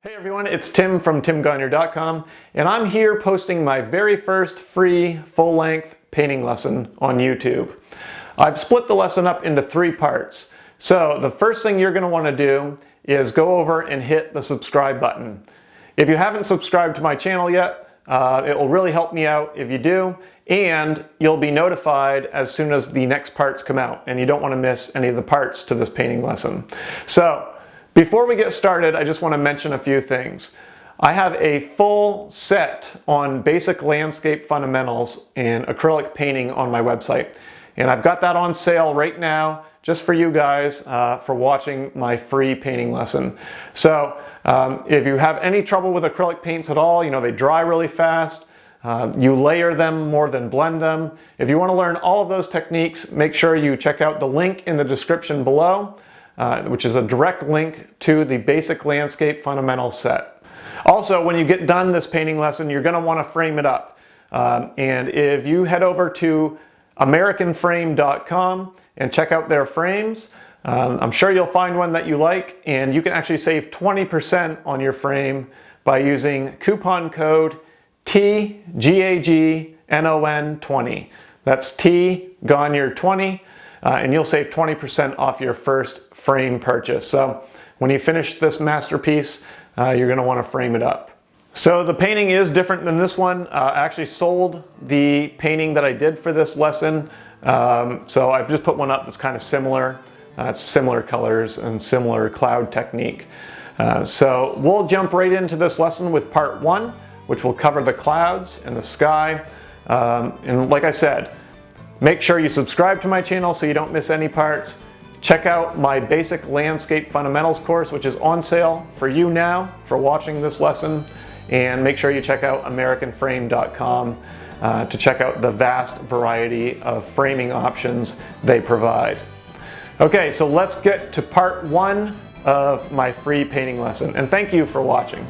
Hey everyone, it's Tim from timgagnon.com, and I'm here posting my very first free full-length painting lesson on YouTube. I've split the lesson up into 3 parts. So the first thing you're going to want to do is go over and hit the subscribe button. If you haven't subscribed to my channel yet, it will really help me out if you do, and you'll be notified as soon as the next parts come out, and you don't want to miss any of the parts to this painting lesson. So before we get started, I just want to mention a few things. I have a full set on basic landscape fundamentals in acrylic painting on my website. And I've got that on sale right now just for you guys for watching my free painting lesson. So if you have any trouble with acrylic paints at all, they dry really fast, you layer them more than blend them. If you want to learn all of those techniques, make sure you check out the link in the description below. Which is a direct link to the basic landscape fundamental set. Also, when you get done this painting lesson, you're going to want to frame it up. And if you head over to americanframe.com and check out their frames, I'm sure you'll find one that you like, and you can actually save 20% on your frame by using coupon code TGAGNON20. That's TGAGNON20. And you'll save 20% off your first frame purchase. So when you finish this masterpiece, you're going to want to frame it up. So the painting is different than this one. I actually sold the painting that I did for this lesson. So I've just put one up that's kind of similar. It's similar colors and similar cloud technique. So we'll jump right into this lesson with part 1, which will cover the clouds and the sky. And like I said, make sure you subscribe to my channel so you don't miss any parts. Check out my basic landscape fundamentals course, which is on sale for you now for watching this lesson. And make sure you check out americanframe.com to check out the vast variety of framing options they provide. Okay, so let's get to part 1 of my free painting lesson. And thank you for watching.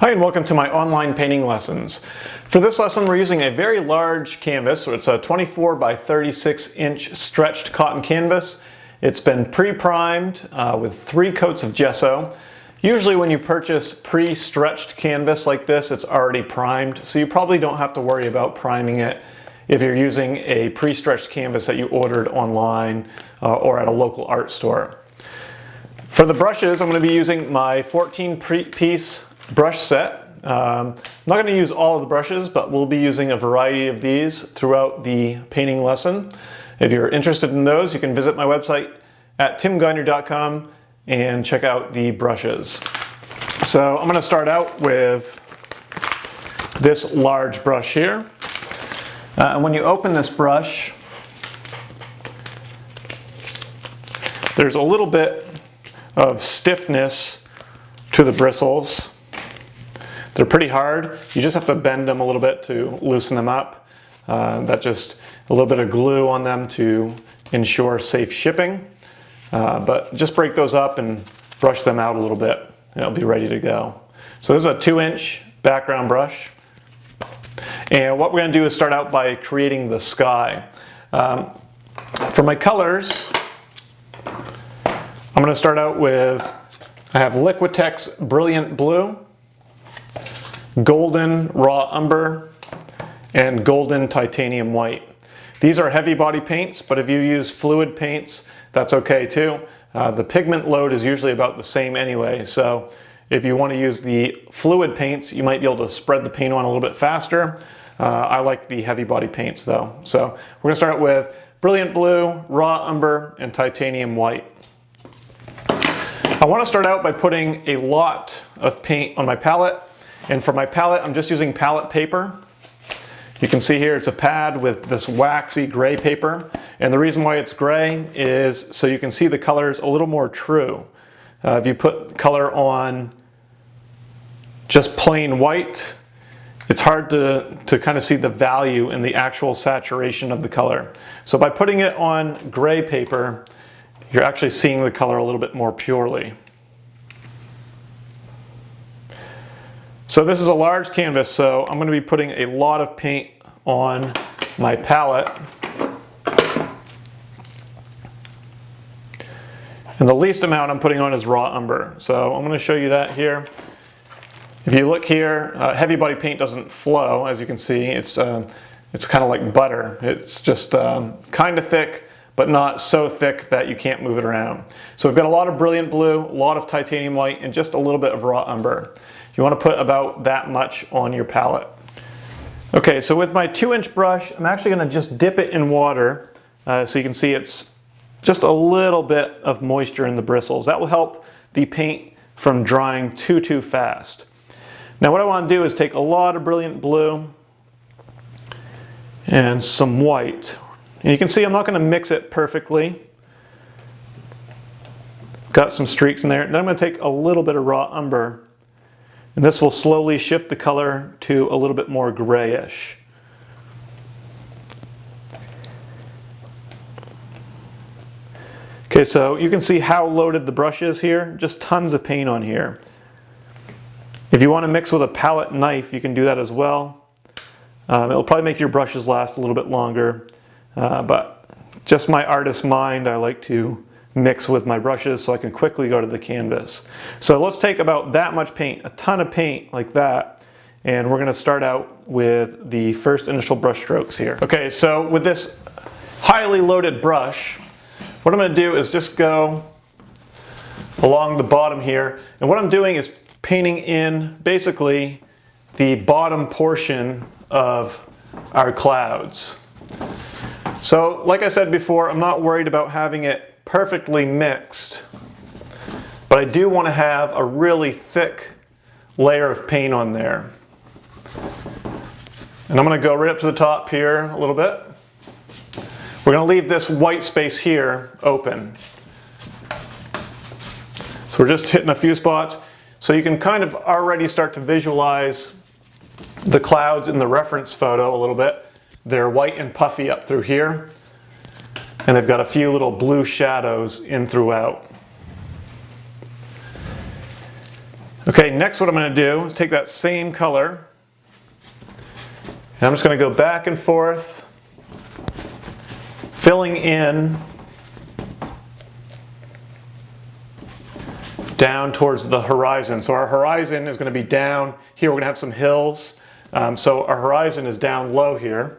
Hi and welcome to my online painting lessons. For this lesson we're using a very large canvas, so it's a 24 by 36 inch stretched cotton canvas. It's been pre-primed with 3 coats of gesso. Usually when you purchase pre-stretched canvas like this, it's already primed, so you probably don't have to worry about priming it if you're using a pre-stretched canvas that you ordered online or at a local art store. For the brushes, I'm going to be using my 14-piece brush set. I'm not going to use all of the brushes, but we'll be using a variety of these throughout the painting lesson. If you're interested in those, you can visit my website at timgagnon.com and check out the brushes. So I'm going to start out with this large brush here. And when you open this brush, there's a little bit of stiffness to the bristles. They're pretty hard. You just have to bend them a little bit to loosen them up. That's just a little bit of glue on them to ensure safe shipping. But just break those up and brush them out a little bit and it'll be ready to go. So this is a 2-inch background brush. And what we're going to do is start out by creating the sky. For my colors, I'm going to start out with, I have Liquitex Brilliant Blue, Golden Raw Umber, and Golden Titanium White. These are heavy body paints, but if you use fluid paints, that's okay too. The pigment load is usually about the same anyway, so if you want to use the fluid paints, you might be able to spread the paint on a little bit faster. I like the heavy body paints though. So we're going to start out with Brilliant Blue, Raw Umber, and Titanium White. I want to start out by putting a lot of paint on my palette. And for my palette, I'm just using palette paper. You can see here it's a pad with this waxy gray paper. And the reason why it's gray is so you can see the colors a little more true. If you put color on just plain white, it's hard to kind of see the value in the actual saturation of the color. So by putting it on gray paper, you're actually seeing the color a little bit more purely. So this is a large canvas, so I'm going to be putting a lot of paint on my palette. And the least amount I'm putting on is raw umber. So I'm going to show you that here. If you look here, heavy body paint doesn't flow, as you can see. It's kind of like butter. It's just kind of thick, but not so thick that you can't move it around. So we've got a lot of brilliant blue, a lot of titanium white, and just a little bit of raw umber. You want to put about that much on your palette. Okay, so with my 2-inch brush, I'm actually going to just dip it in water so you can see it's just a little bit of moisture in the bristles. That will help the paint from drying too fast. Now what I want to do is take a lot of brilliant blue and some white. And you can see I'm not going to mix it perfectly. Got some streaks in there. Then I'm going to take a little bit of raw umber, and this will slowly shift the color to a little bit more grayish. Okay, so you can see how loaded the brush is here. Just tons of paint on here. If you want to mix with a palette knife, you can do that as well. It'll probably make your brushes last a little bit longer, but just my artist's mind, I like to mix with my brushes so I can quickly go to the canvas. So let's take about that much paint, a ton of paint like that, and we're going to start out with the first initial brush strokes here. Okay, so with this highly loaded brush, what I'm going to do is just go along the bottom here, and what I'm doing is painting in basically the bottom portion of our clouds. So like I said before, I'm not worried about having it perfectly mixed, but I do want to have a really thick layer of paint on there. And I'm going to go right up to the top here a little bit. We're going to leave this white space here open. So we're just hitting a few spots. So you can kind of already start to visualize the clouds in the reference photo a little bit. They're white and puffy up through here, and they've got a few little blue shadows in throughout. Okay, next what I'm going to do is take that same color, and I'm just going to go back and forth, filling in down towards the horizon. So our horizon is going to be down here. We're going to have some hills. So our horizon is down low here.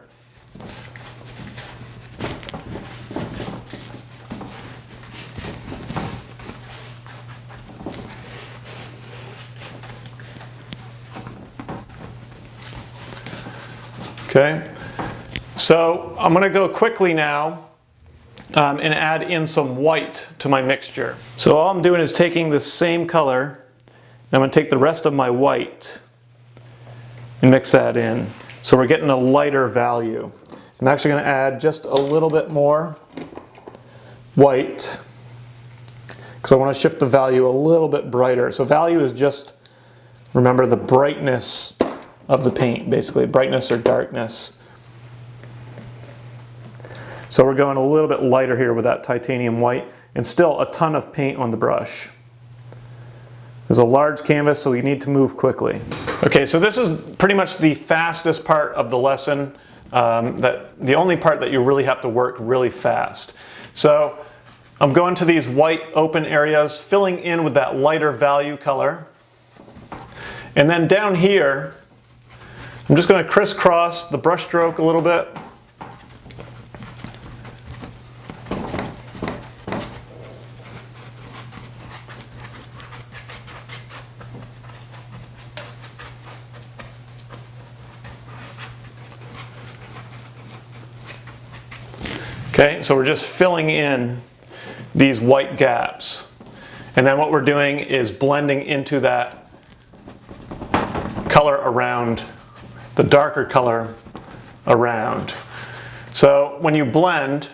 Okay, so I'm going to go quickly now and add in some white to my mixture. So all I'm doing is taking this same color, and I'm going to take the rest of my white and mix that in. So we're getting a lighter value. I'm actually going to add just a little bit more white because I want to shift the value a little bit brighter. So value is just, remember, the brightness of the paint, basically, brightness or darkness. So we're going a little bit lighter here with that titanium white, and still a ton of paint on the brush. There's a large canvas, so we need to move quickly. Okay, so this is pretty much the fastest part of the lesson, the only part that you really have to work really fast. So I'm going to these white open areas, filling in with that lighter value color. And then down here, I'm just going to crisscross the brush stroke a little bit. Okay, so we're just filling in these white gaps. And then what we're doing is blending into that color around, the darker color around. So when you blend,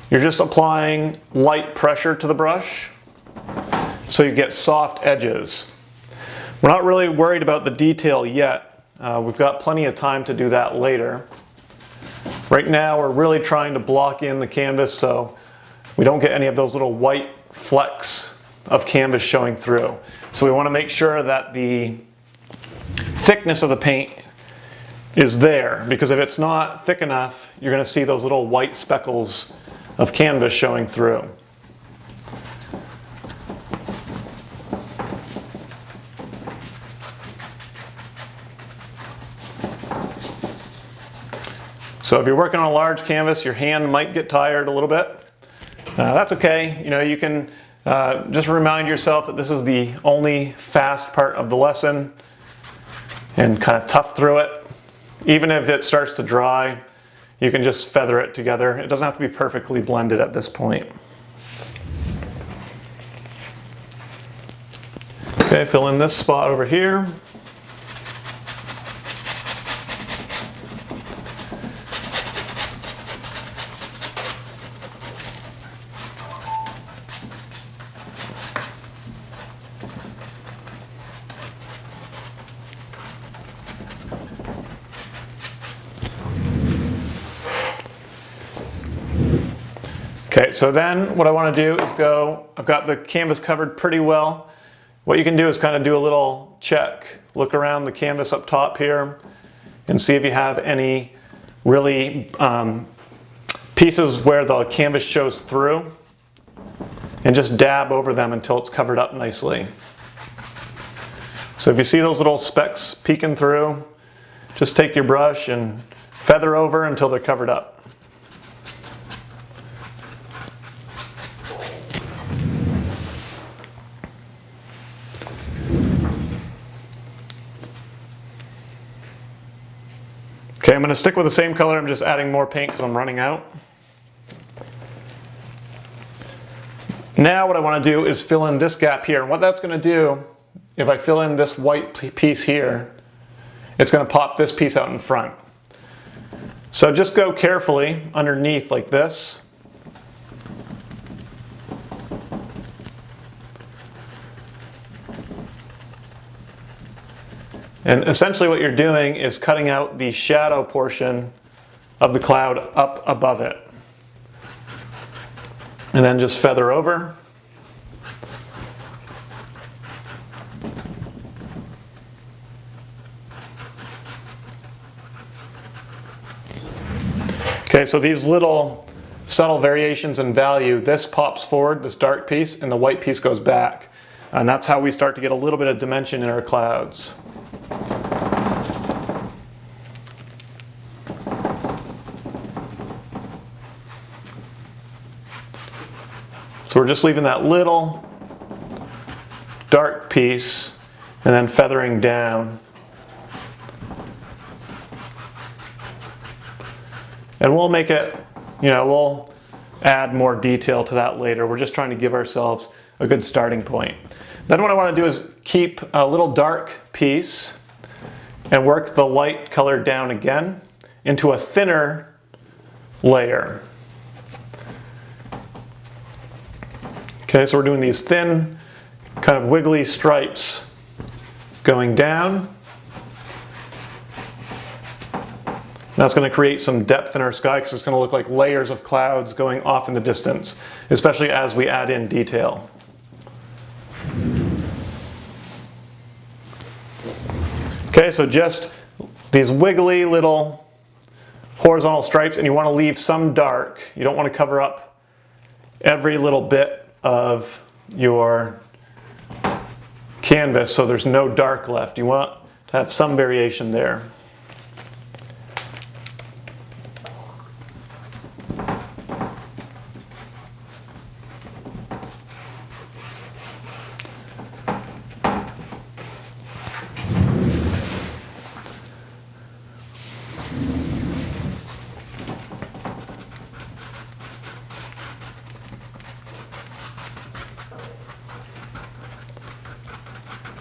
you're just applying light pressure to the brush so you get soft edges. We're not really worried about the detail yet. We've got plenty of time to do that later. Right now we're really trying to block in the canvas, so we don't get any of those little white flecks of canvas showing through. So we want to make sure that the thickness of the paint is there, because if it's not thick enough, you're going to see those little white speckles of canvas showing through. So if you're working on a large canvas, your hand might get tired a little bit. That's okay. You know, you can just remind yourself that this is the only fast part of the lesson and kind of tough through it. Even if it starts to dry, you can just feather it together. It doesn't have to be perfectly blended at this point. Okay, fill in this spot over here. Okay, so then what I want to do is I've got the canvas covered pretty well. What you can do is kind of do a little check. Look around the canvas up top here and see if you have any really pieces where the canvas shows through, and just dab over them until it's covered up nicely. So if you see those little specks peeking through, just take your brush and feather over until they're covered up. Okay, I'm going to stick with the same color. I'm just adding more paint because I'm running out. Now what I want to do is fill in this gap here. And what that's going to do, if I fill in this white piece here, it's going to pop this piece out in front. So just go carefully underneath like this. And essentially what you're doing is cutting out the shadow portion of the cloud up above it. And then just feather over. Okay, so these little subtle variations in value, this pops forward, this dark piece, and the white piece goes back. And that's how we start to get a little bit of dimension in our clouds. So we're just leaving that little dark piece and then feathering down. And we'll make it, we'll add more detail to that later. We're just trying to give ourselves a good starting point. Then what I want to do is keep a little dark piece and work the light color down again into a thinner layer. Okay, so we're doing these thin, kind of wiggly stripes going down. That's going to create some depth in our sky because it's going to look like layers of clouds going off in the distance, especially as we add in detail. Okay, so just these wiggly little horizontal stripes, and you want to leave some dark. You don't want to cover up every little bit of your canvas so there's no dark left. You want to have some variation there.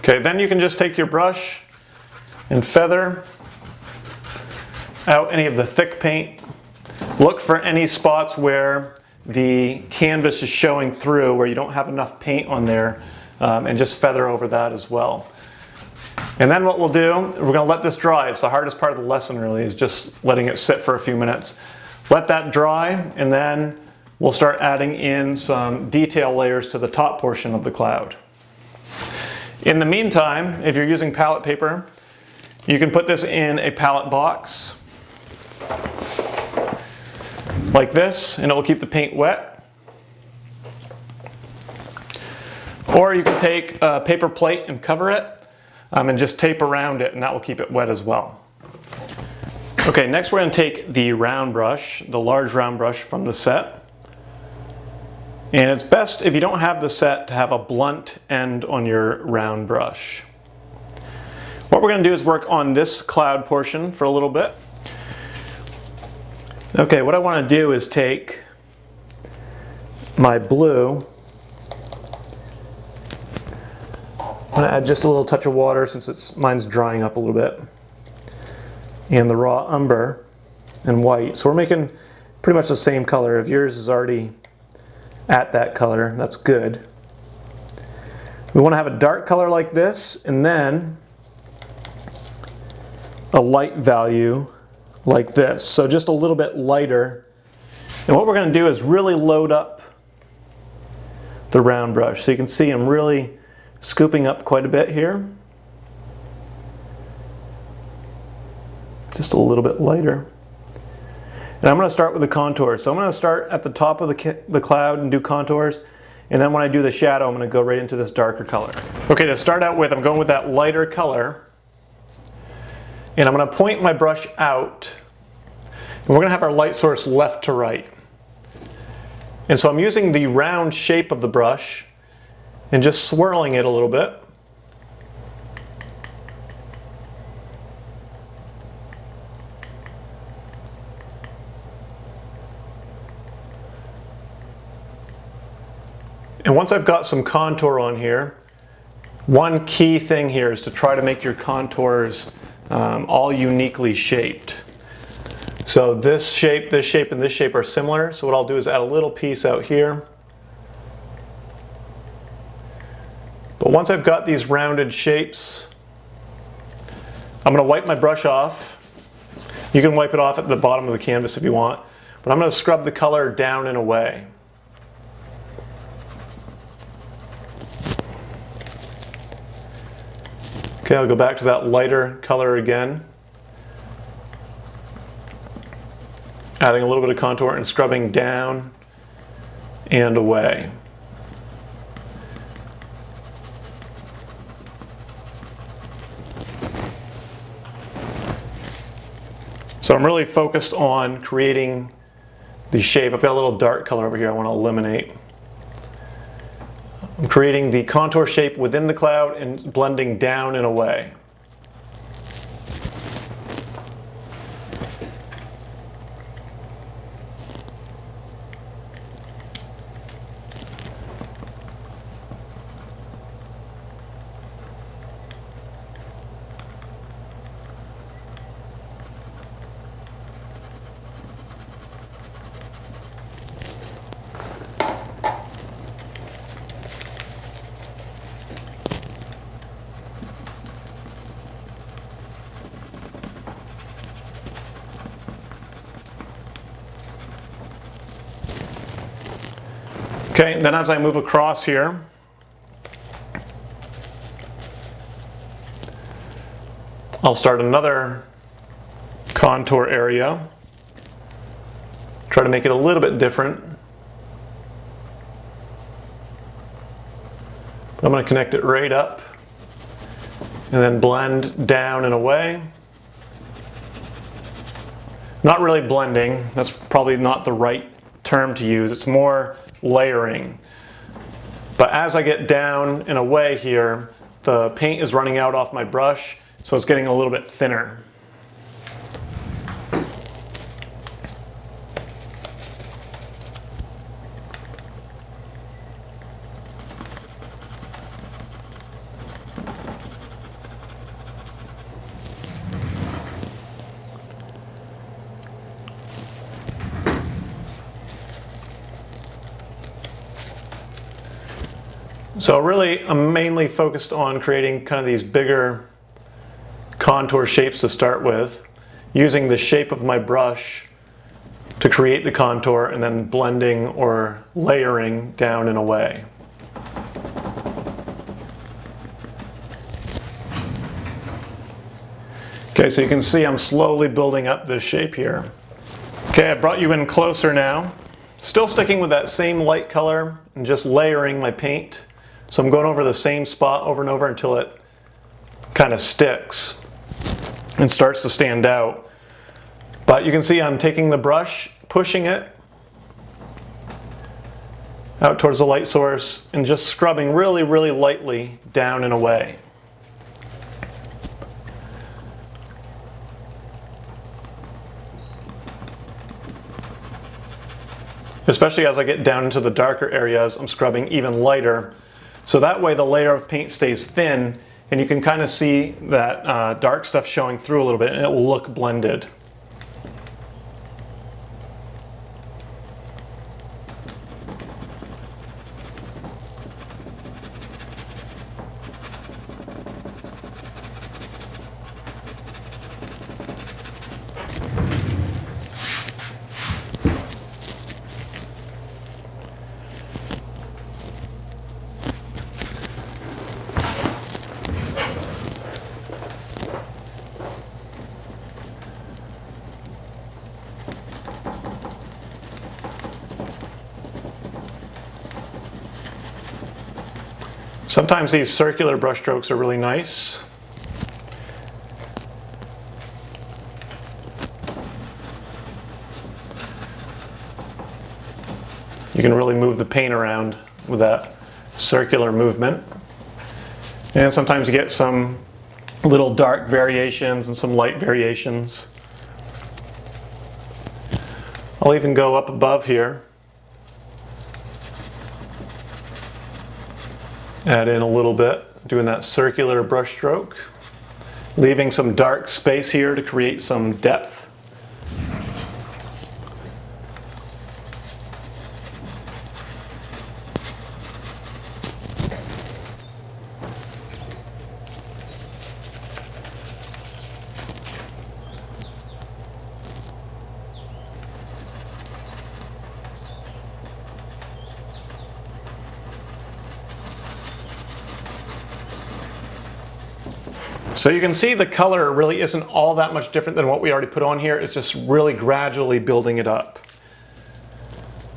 Okay, then you can just take your brush and feather out any of the thick paint. Look for any spots where the canvas is showing through, where you don't have enough paint on there, and just feather over that as well. And then what we'll do, we're going to let this dry. It's the hardest part of the lesson really, is just letting it sit for a few minutes. Let that dry, and then we'll start adding in some detail layers to the top portion of the cloud. In the meantime, if you're using palette paper, you can put this in a palette box like this, and it will keep the paint wet. Or you can take a paper plate and cover it, and just tape around it, and that will keep it wet as well. Okay, next we're going to take the round brush, the large round brush from the set. And it's best, if you don't have the set, to have a blunt end on your round brush. What we're going to do is work on this cloud portion for a little bit. Okay, what I want to do is take my blue. I'm going to add just a little touch of water since mine's drying up a little bit. And the raw umber and white. So we're making pretty much the same color. If yours is already at that color, that's good. We want to have a dark color like this, and then a light value like this. So just a little bit lighter. And what we're going to do is really load up the round brush. So you can see I'm really scooping up quite a bit here. Just a little bit lighter. And I'm going to start with the contours. So I'm going to start at the top of the cloud and do contours. And then when I do the shadow, I'm going to go right into this darker color. Okay, to start out with, I'm going with that lighter color. And I'm going to point my brush out. And we're going to have our light source left to right. And so I'm using the round shape of the brush and just swirling it a little bit. And once I've got some contour on here, one key thing here is to try to make your contours all uniquely shaped. So this shape, and this shape are similar. So what I'll do is add a little piece out here. But once I've got these rounded shapes, I'm going to wipe my brush off. You can wipe it off at the bottom of the canvas if you want. But I'm going to scrub the color down and away. Okay, I'll go back to that lighter color again. Adding a little bit of contour and scrubbing down and away. So I'm really focused on creating the shape. I've got a little dark color over here I want to eliminate. I'm creating the contour shape within the cloud and blending down and away. Okay, then as I move across here, I'll start another contour area. Try to make it a little bit different. But I'm going to connect it right up and then blend down and away. Not really blending, that's probably not the right term to use. It's more layering. But as I get down and away here, the paint is running out off my brush, so it's getting a little bit thinner. So really, I'm mainly focused on creating kind of these bigger contour shapes to start with, using the shape of my brush to create the contour and then blending or layering down and away. Okay, so you can see I'm slowly building up this shape here. Okay, I brought you in closer now. Still sticking with that same light color and just layering my paint. So I'm going over the same spot over and over until it kind of sticks and starts to stand out. But you can see I'm taking the brush, pushing it out towards the light source and just scrubbing really, really lightly down and away. Especially as I get down into the darker areas, I'm scrubbing even lighter. So that way the layer of paint stays thin and you can kind of see that dark stuff showing through a little bit and it will look blended. Sometimes these circular brush strokes are really nice. You can really move the paint around with that circular movement. And sometimes you get some little dark variations and some light variations. I'll even go up above here. Add in a little bit, doing that circular brush stroke, leaving some dark space here to create some depth. So you can see the color really isn't all that much different than what we already put on here. It's just really gradually building it up.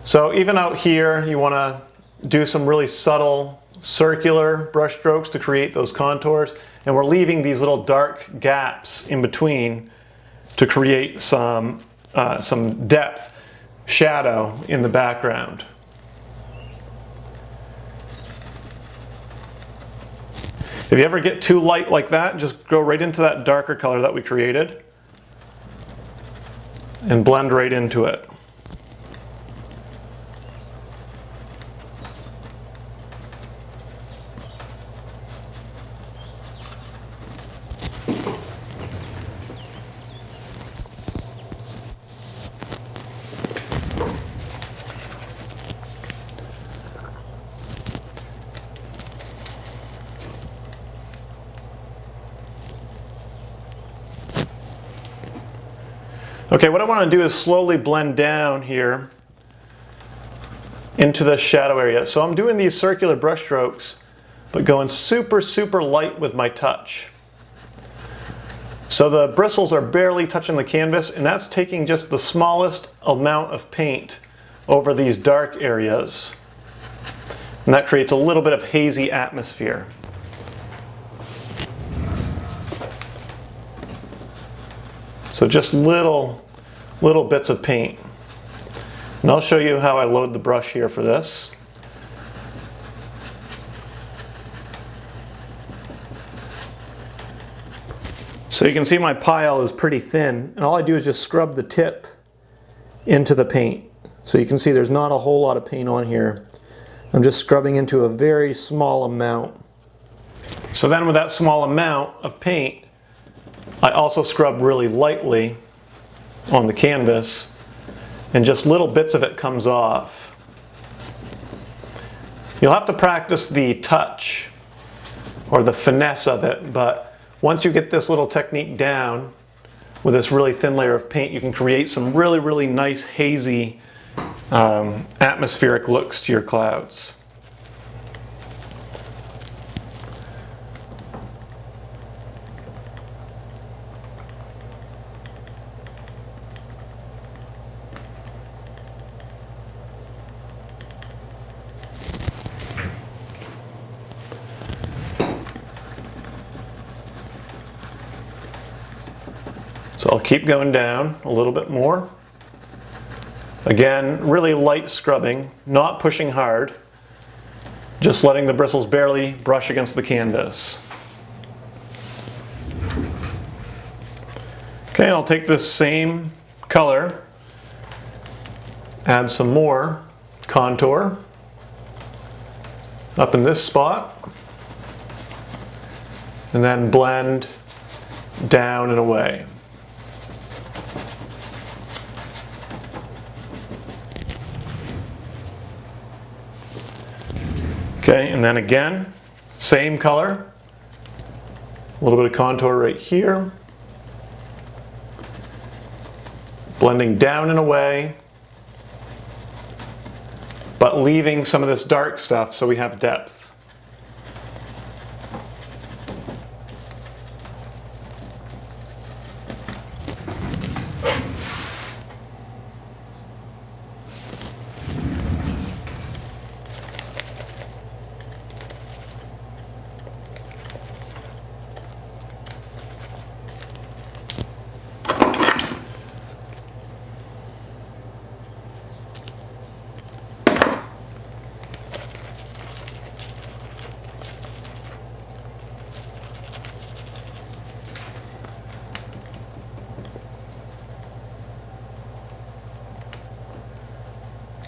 So even out here, you want to do some really subtle circular brush strokes to create those contours. And we're leaving these little dark gaps in between to create some depth, shadow in the background. If you ever get too light like that, just go right into that darker color that we created and blend right into it. Okay, what I want to do is slowly blend down here into the shadow area. So I'm doing these circular brush strokes, but going super, super light with my touch. So the bristles are barely touching the canvas, and that's taking just the smallest amount of paint over these dark areas. And that creates a little bit of hazy atmosphere. So just little bits of paint. And I'll show you how I load the brush here for this. So you can see my pile is pretty thin, and all I do is just scrub the tip into the paint. So you can see there's not a whole lot of paint on here. I'm just scrubbing into a very small amount. So then with that small amount of paint, I also scrub really lightly on the canvas, and just little bits of it comes off. You'll have to practice the touch or the finesse of it, but once you get this little technique down, with this really thin layer of paint, you can create some really, really nice hazy atmospheric looks to your clouds. So I'll keep going down a little bit more. Again, really light scrubbing, not pushing hard, just letting the bristles barely brush against the canvas. Okay, I'll take this same color, add some more contour up in this spot, and then blend down and away. Okay, and then again, same color, a little bit of contour right here, blending down and away, but leaving some of this dark stuff so we have depth.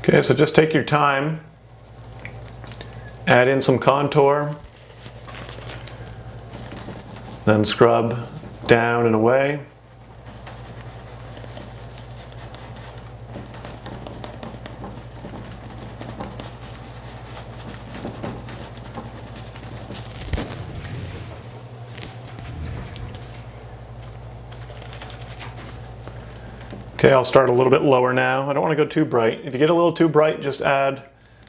Okay, so just take your time, add in some contour, then scrub down and away. Okay, I'll start a little bit lower now. I don't want to go too bright. If you get a little too bright, just add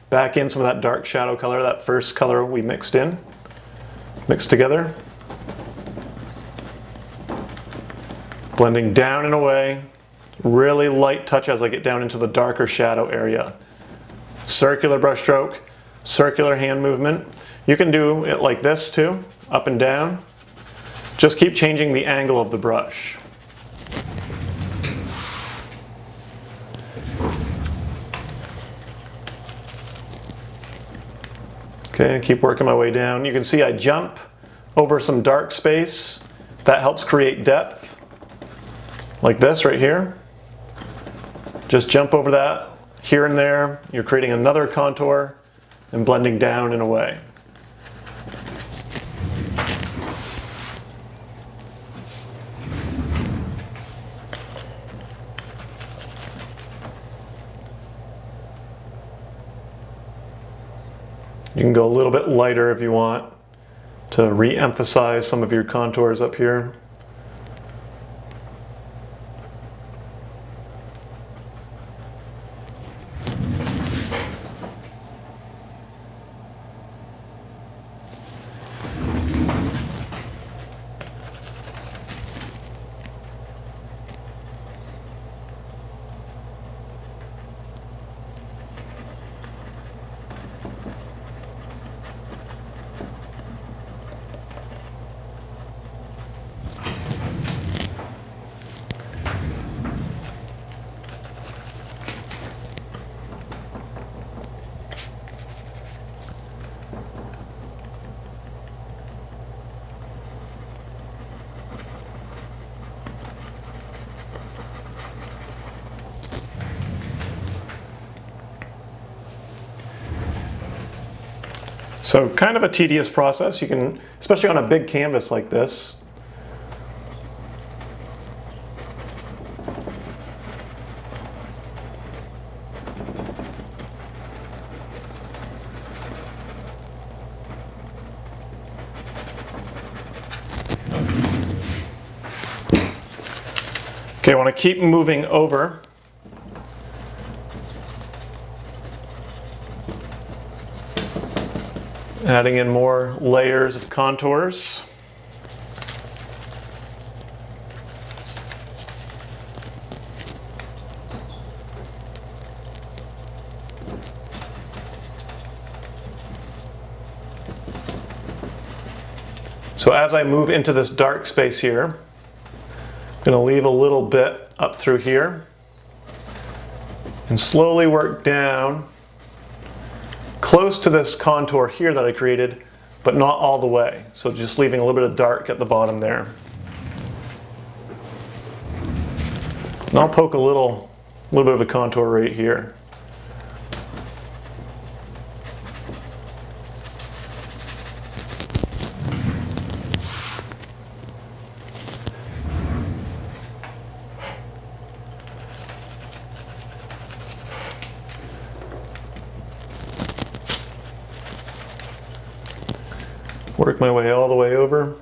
back in some of that dark shadow color, that first color we mixed together. Blending down and away. Really light touch as I get down into the darker shadow area. Circular brush stroke, circular hand movement. You can do it like this too, up and down. Just keep changing the angle of the brush. Okay, keep working my way down. You can see I jump over some dark space. That helps create depth. Like this right here. Just jump over that here and there. You're creating another contour and blending down and away. You can go a little bit lighter if you want to re-emphasize some of your contours up here. So kind of a tedious process. You can, especially on a big canvas like this. Okay, I want to keep moving over. Adding in more layers of contours. So as I move into this dark space here, I'm going to leave a little bit up through here and slowly work down close to this contour here that I created, but not all the way. So just leaving a little bit of dark at the bottom there. And I'll poke a little bit of a contour right here. Work my way all the way over.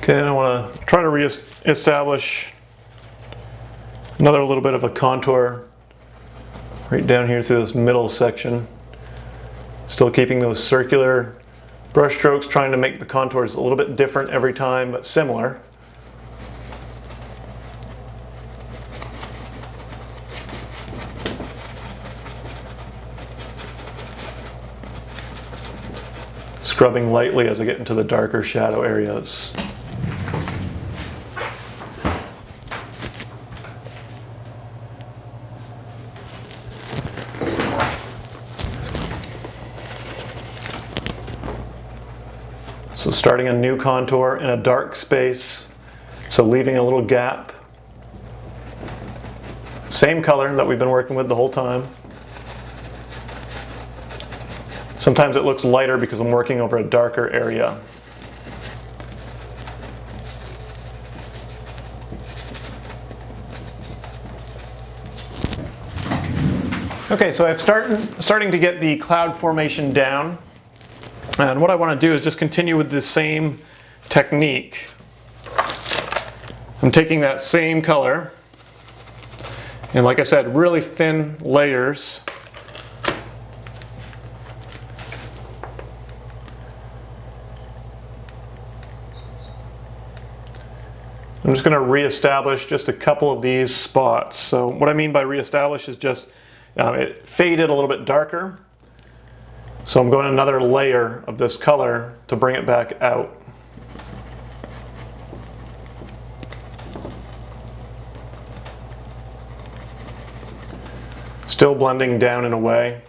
Okay, and I want to try to re-establish another little bit of a contour right down here through this middle section. Still keeping those circular brush strokes, trying to make the contours a little bit different every time, but similar. Scrubbing lightly as I get into the darker shadow areas. So starting a new contour in a dark space, so leaving a little gap. Same color that we've been working with the whole time. Sometimes it looks lighter because I'm working over a darker area. Okay, so I'm starting to get the cloud formation down. And what I want to do is just continue with the same technique. I'm taking that same color, and like I said, really thin layers. I'm just going to reestablish just a couple of these spots. So what I mean by reestablish is just it faded a little bit darker. So I'm going another layer of this color to bring it back out. Still blending down and away.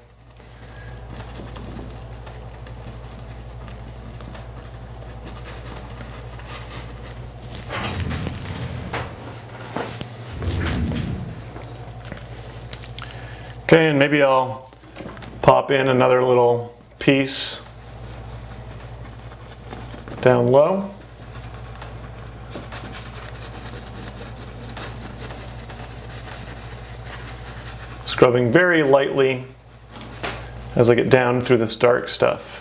Okay, and maybe I'll pop in another little piece down low. Scrubbing very lightly as I get down through this dark stuff.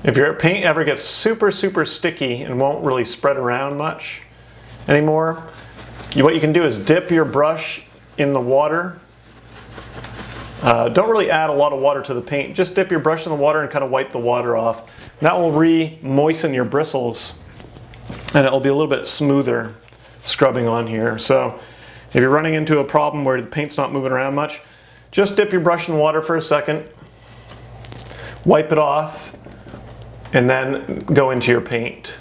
If your paint ever gets super sticky and won't really spread around much anymore, what you can do is dip your brush in the water. Don't really add a lot of water to the paint. Just dip your brush in the water and kind of wipe the water off. And that will re-moisten your bristles, and it'll be a little bit smoother scrubbing on here. So if you're running into a problem where the paint's not moving around much, just dip your brush in water for a second, wipe it off, and then go into your paint.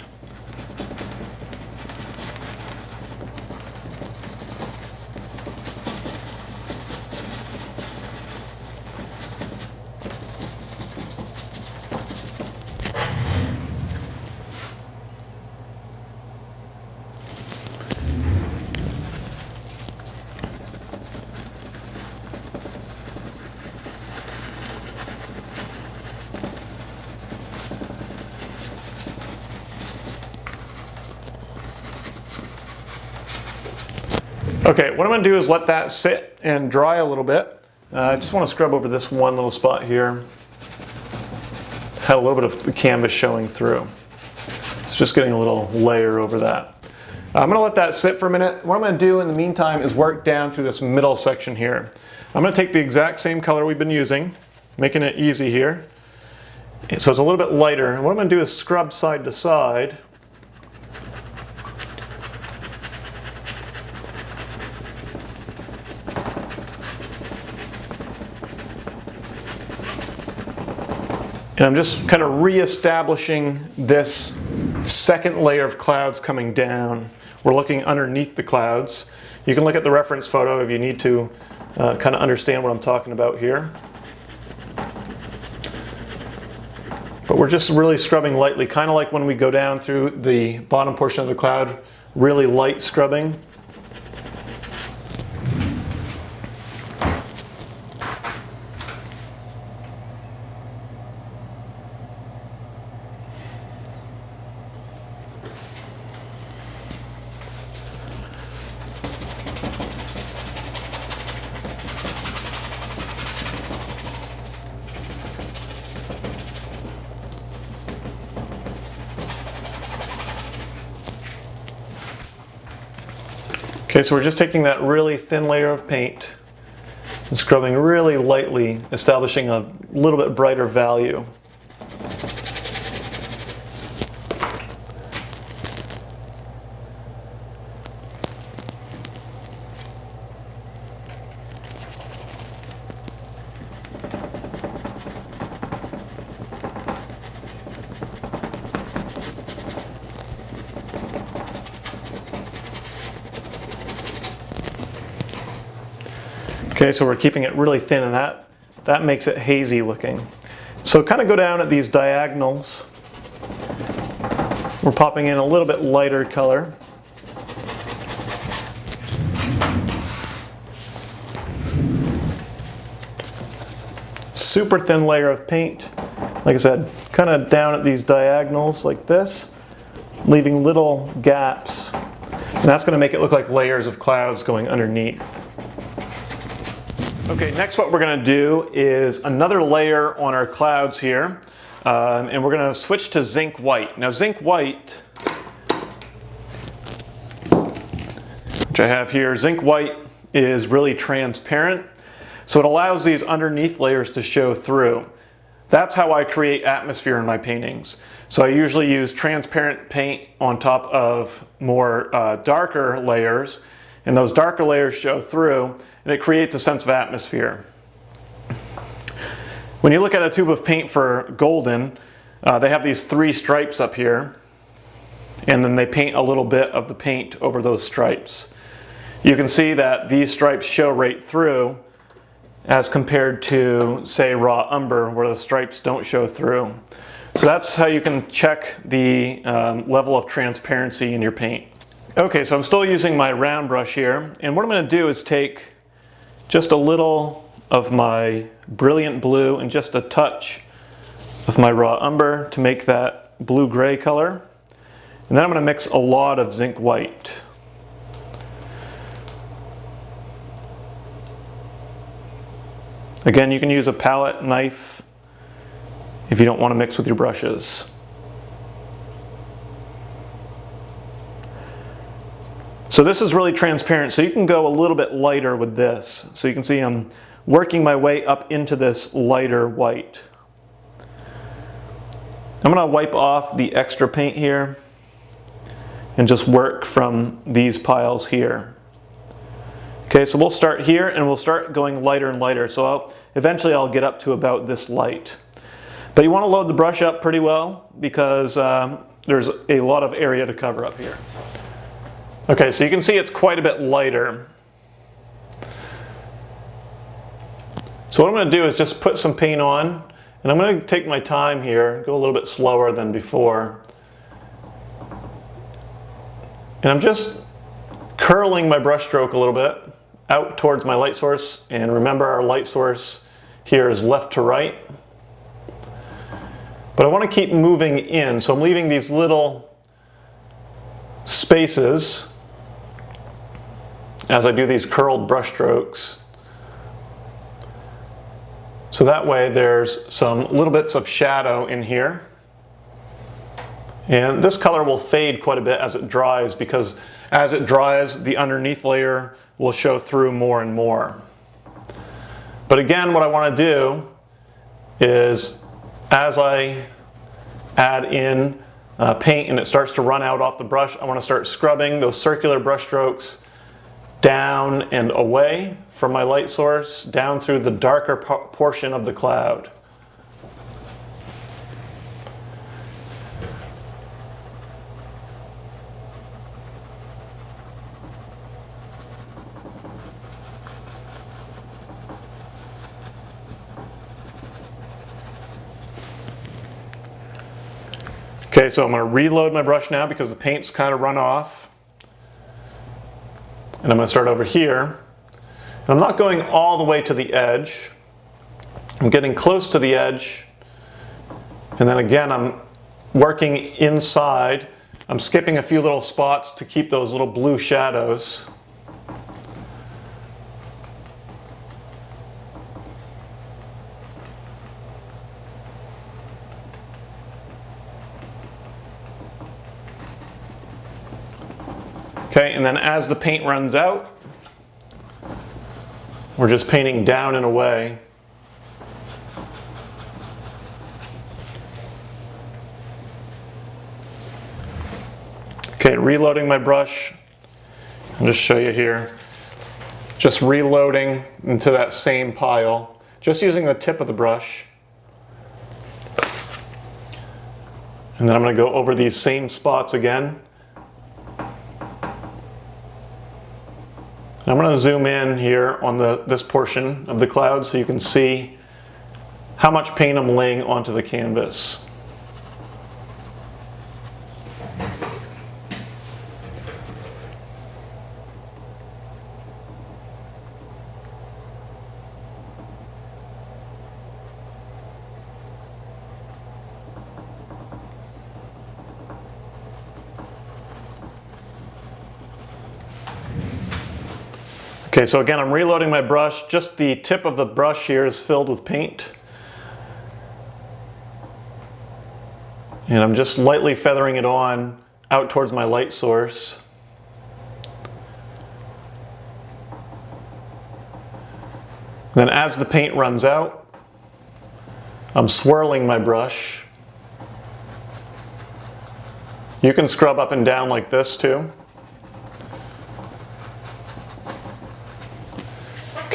Okay, what I'm going to do is let that sit and dry a little bit. I just want to scrub over this one little spot here. Had a little bit of the canvas showing through. It's just getting a little layer over that. I'm going to let that sit for a minute. What I'm going to do in the meantime is work down through this middle section here. I'm going to take the exact same color we've been using, making it easy here. So it's a little bit lighter. And what I'm going to do is scrub side to side. And I'm just kind of re-establishing this second layer of clouds coming down. We're looking underneath the clouds. You can look at the reference photo if you need to kind of understand what I'm talking about here. But we're just really scrubbing lightly, kind of like when we go down through the bottom portion of the cloud, really light scrubbing. Okay, so we're just taking that really thin layer of paint and scrubbing really lightly, establishing a little bit brighter value. Okay, so we're keeping it really thin, and that makes it hazy looking. So kind of go down at these diagonals. We're popping in a little bit lighter color. Super thin layer of paint. Like I said, kind of down at these diagonals like this, leaving little gaps. And that's going to make it look like layers of clouds going underneath. Okay, next what we're going to do is another layer on our clouds here, and we're going to switch to zinc white. Now zinc white, which I have here, zinc white is really transparent, so it allows these underneath layers to show through. That's how I create atmosphere in my paintings. So I usually use transparent paint on top of more darker layers, and those darker layers show through, and it creates a sense of atmosphere. When you look at a tube of paint for golden, they have these 3 stripes up here, and then they paint a little bit of the paint over those stripes. You can see that these stripes show right through as compared to, say, raw umber, where the stripes don't show through. So that's how you can check the level of transparency in your paint. Okay, so I'm still using my round brush here, and what I'm going to do is take just a little of my brilliant blue and just a touch of my raw umber to make that blue-gray color. And then I'm going to mix a lot of zinc white. Again, you can use a palette knife if you don't want to mix with your brushes. So this is really transparent, so you can go a little bit lighter with this. So you can see I'm working my way up into this lighter white. I'm going to wipe off the extra paint here and just work from these piles here. Okay, so we'll start here and we'll start going lighter and lighter. So eventually I'll get up to about this light. But you want to load the brush up pretty well because there's a lot of area to cover up here. Okay, so you can see it's quite a bit lighter. So what I'm going to do is just put some paint on, and I'm going to take my time here, go a little bit slower than before. And I'm just curling my brush stroke a little bit out towards my light source. And remember, our light source here is left to right. But I want to keep moving in, so I'm leaving these little spaces as I do these curled brush strokes. So that way there's some little bits of shadow in here. And this color will fade quite a bit as it dries, because as it dries, the underneath layer will show through more and more. But again, what I want to do is, as I add in paint and it starts to run out off the brush, I want to start scrubbing those circular brush strokes down and away from my light source, down through the darker portion of the cloud. Okay, so I'm going to reload my brush now because the paint's kind of run off. And I'm going to start over here. And I'm not going all the way to the edge. I'm getting close to the edge. And then again, I'm working inside. I'm skipping a few little spots to keep those little blue shadows. Okay, and then as the paint runs out, we're just painting down and away. Okay, reloading my brush. I'll just show you here. Just reloading into that same pile, just using the tip of the brush. And then I'm going to go over these same spots again. I'm going to zoom in here on this portion of the cloud so you can see how much paint I'm laying onto the canvas. Okay, so again, I'm reloading my brush. Just the tip of the brush here is filled with paint. And I'm just lightly feathering it on out towards my light source. Then as the paint runs out, I'm swirling my brush. You can scrub up and down like this too.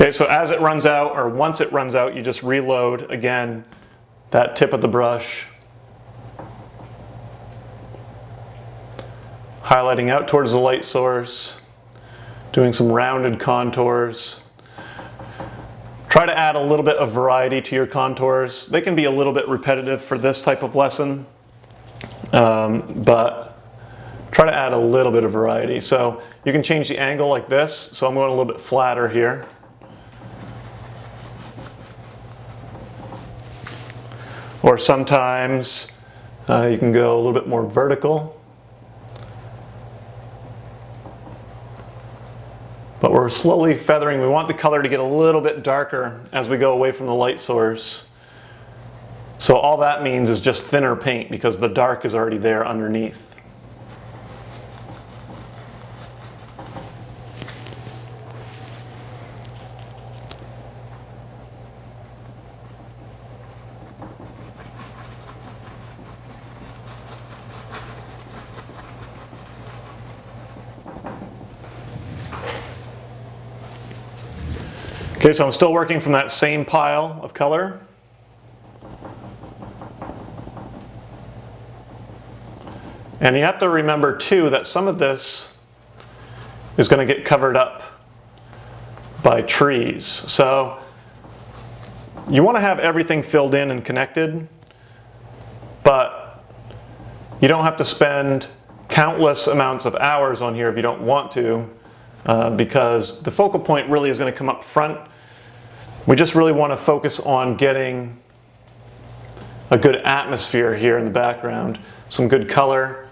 Okay, so as it runs out, or once it runs out, you just reload again that tip of the brush. Highlighting out towards the light source, doing some rounded contours. Try to add a little bit of variety to your contours. They can be a little bit repetitive for this type of lesson, but try to add a little bit of variety. So you can change the angle like this, so I'm going a little bit flatter here. Or sometimes you can go a little bit more vertical. But we're slowly feathering. We want the color to get a little bit darker as we go away from the light source. So all that means is just thinner paint because the dark is already there underneath. Okay, so I'm still working from that same pile of color. And you have to remember too that some of this is going to get covered up by trees. So you want to have everything filled in and connected, but you don't have to spend countless amounts of hours on here if you don't want to, because the focal point really is going to come up front. We just really want to focus on getting a good atmosphere here in the background, some good color,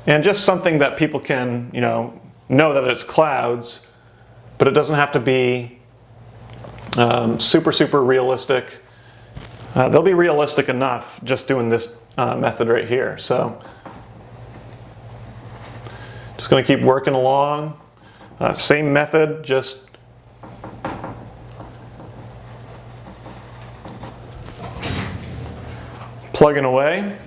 and just something that people can, know that it's clouds, but it doesn't have to be super realistic. They'll be realistic enough just doing this method right here. So just going to keep working along. Same method, just plugging away.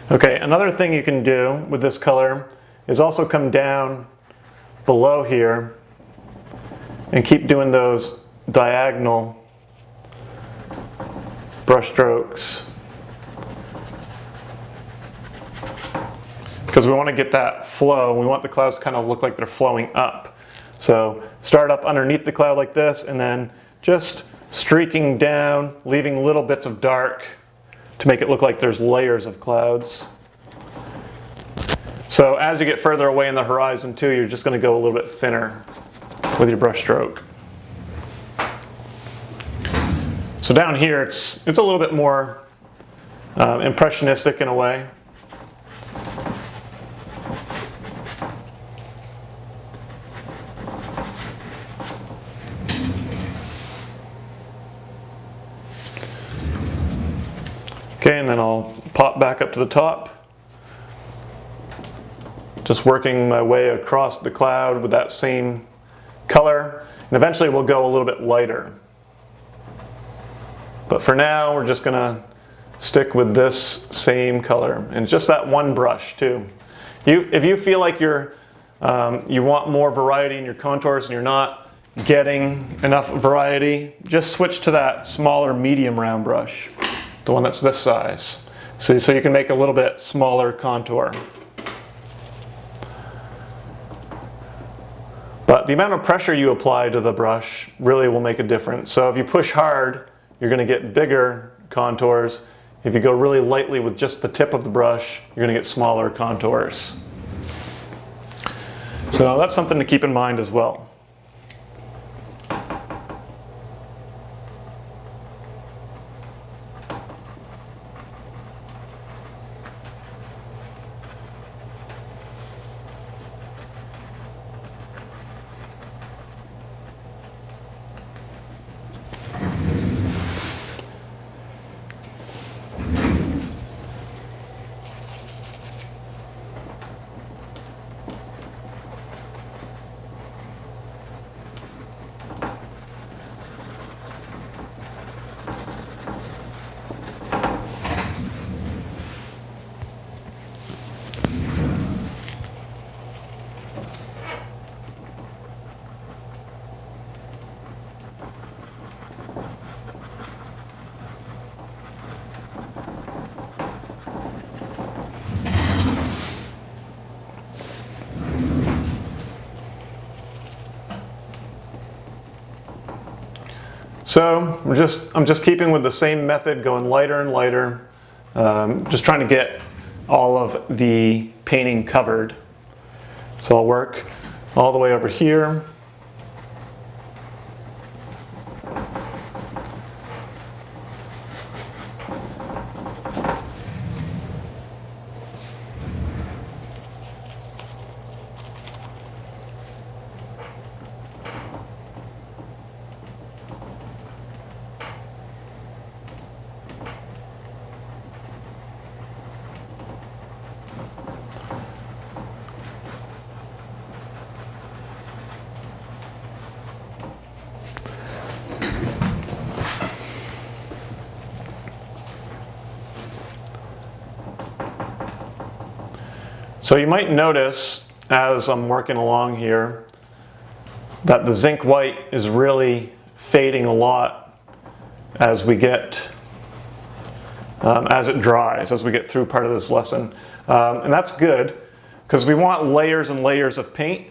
Okay, another thing you can do with this color is also come down below here and keep doing those diagonal brush strokes, because we want to get that flow. We want the clouds to kind of look like they're flowing up. So start up underneath the cloud like this and then just streaking down, leaving little bits of dark to make it look like there's layers of clouds. So as you get further away in the horizon too, you're just going to go a little bit thinner with your brush stroke. So down here it's a little bit more impressionistic in a way. Okay, and then I'll pop back up to the top. Just working my way across the cloud with that same color. And eventually we'll go a little bit lighter. But for now, we're just gonna stick with this same color. And it's just that one brush too. If you feel like you want more variety in your contours and you're not getting enough variety, just switch to that smaller medium round brush. The one that's this size. So you can make a little bit smaller contour. But the amount of pressure you apply to the brush really will make a difference. So if you push hard, you're going to get bigger contours. If you go really lightly with just the tip of the brush, you're going to get smaller contours. So that's something to keep in mind as well. So I'm just keeping with the same method, going lighter and lighter, just trying to get all of the painting covered. So I'll work all the way over here. So you might notice as I'm working along here that the zinc white is really fading a lot as we get, as it dries, as we get through part of this lesson. And that's good because we want layers and layers of paint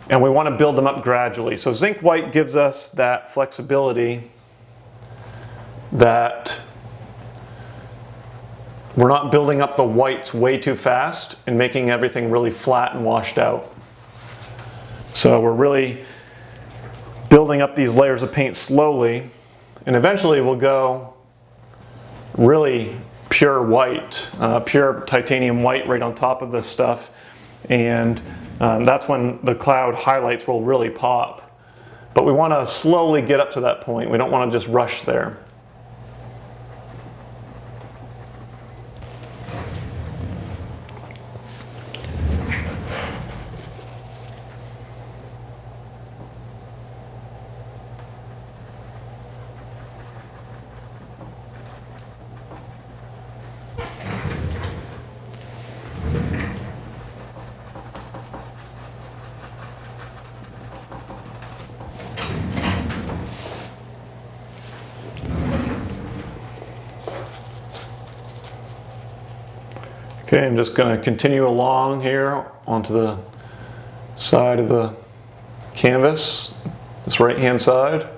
and we want to build them up gradually. So zinc white gives us that flexibility that we're not building up the whites way too fast and making everything really flat and washed out. So we're really building up these layers of paint slowly, and eventually we'll go really pure white, pure titanium white right on top of this stuff, and that's when the cloud highlights will really pop. But we want to slowly get up to that point. We don't want to just rush there. Okay, I'm just going to continue along here onto the side of the canvas, this right-hand side.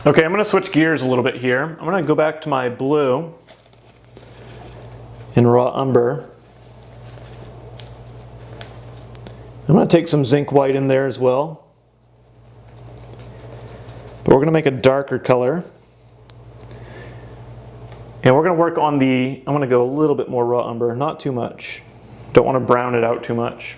Okay, I'm going to switch gears a little bit here. I'm going to go back to my blue in raw umber. I'm going to take some zinc white in there as well. But we're going to make a darker color. And we're going to work on the, I'm going to go a little bit more raw umber, not too much. Don't want to brown it out too much.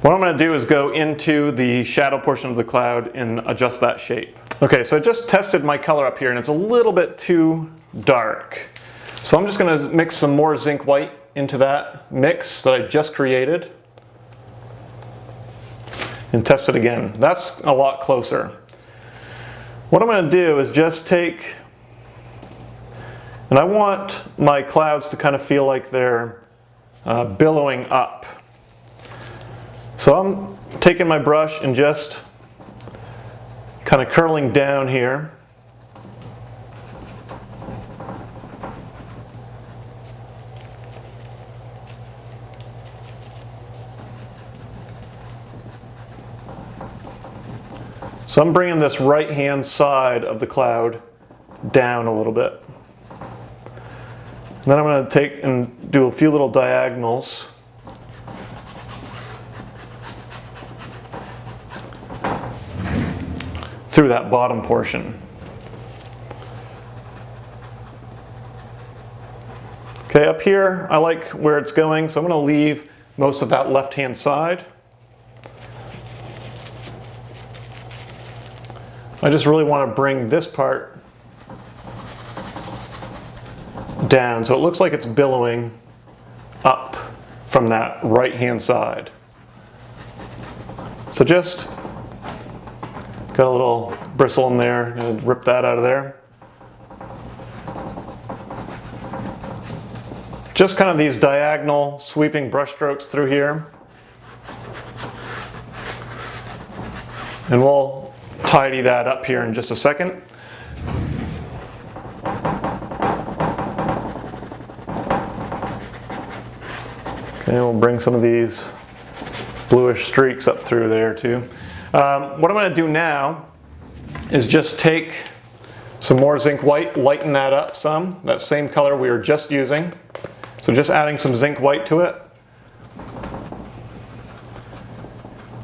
What I'm going to do is go into the shadow portion of the cloud and adjust that shape. Okay, so I just tested my color up here and it's a little bit too dark. So I'm just going to mix some more zinc white into that mix that I just created and test it again. That's a lot closer. What I'm going to do is just take, and I want my clouds to kind of feel like they're billowing up. So I'm taking my brush and just kind of curling down here. So I'm bringing this right-hand side of the cloud down a little bit. And then I'm going to take and do a few little diagonals. Through that bottom portion. Okay, up here I like where it's going, so I'm going to leave most of that left-hand side. I just really want to bring this part down so it looks like it's billowing up from that right-hand side. So just got a little bristle in there, and rip that out of there. Just kind of these diagonal sweeping brush strokes through here. And we'll tidy that up here in just a second. Okay, we'll bring some of these bluish streaks up through there too. What I'm going to do now is just take some more zinc white, lighten that up some, that same color we were just using. So just adding some zinc white to it.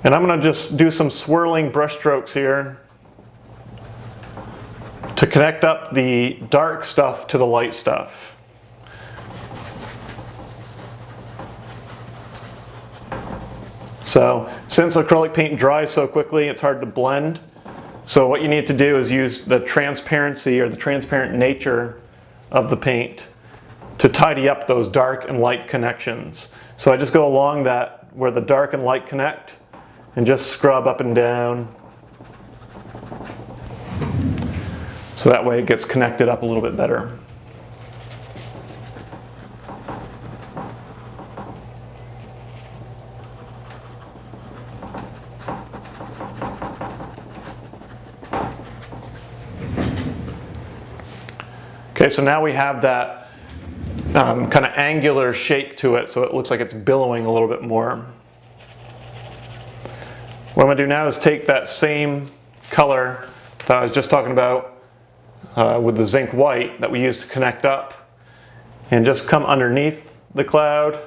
And I'm going to just do some swirling brush strokes here to connect up the dark stuff to the light stuff. So since acrylic paint dries so quickly, it's hard to blend. So what you need to do is use the transparency or the transparent nature of the paint to tidy up those dark and light connections. So I just go along that where the dark and light connect and just scrub up and down. So that way it gets connected up a little bit better. Okay, so now we have that kind of angular shape to it, so it looks like it's billowing a little bit more. What I'm going to do now is take that same color that I was just talking about with the zinc white that we used to connect up, and just come underneath the cloud.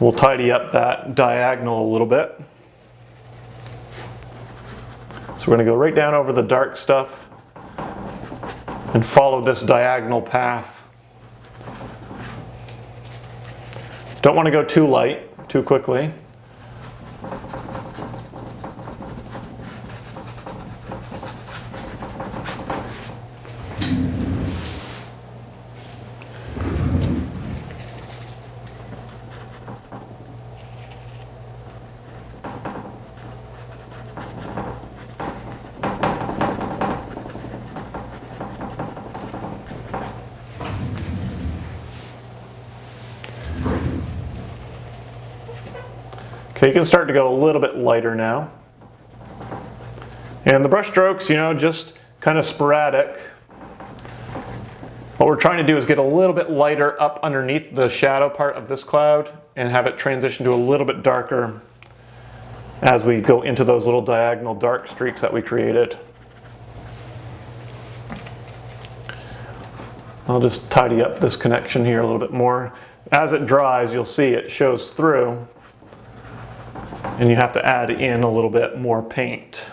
We'll tidy up that diagonal a little bit. So we're going to go right down over the dark stuff and follow this diagonal path. Don't want to go too light, too quickly. Okay, you can start to go a little bit lighter now. And the brush strokes, just kind of sporadic. What we're trying to do is get a little bit lighter up underneath the shadow part of this cloud and have it transition to a little bit darker as we go into those little diagonal dark streaks that we created. I'll just tidy up this connection here a little bit more. As it dries, you'll see it shows through, and you have to add in a little bit more paint.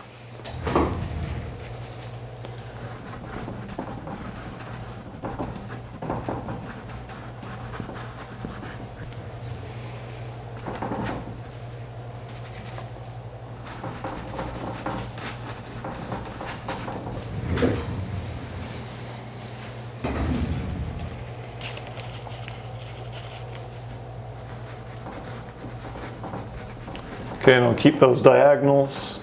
Okay, and I'll keep those diagonals.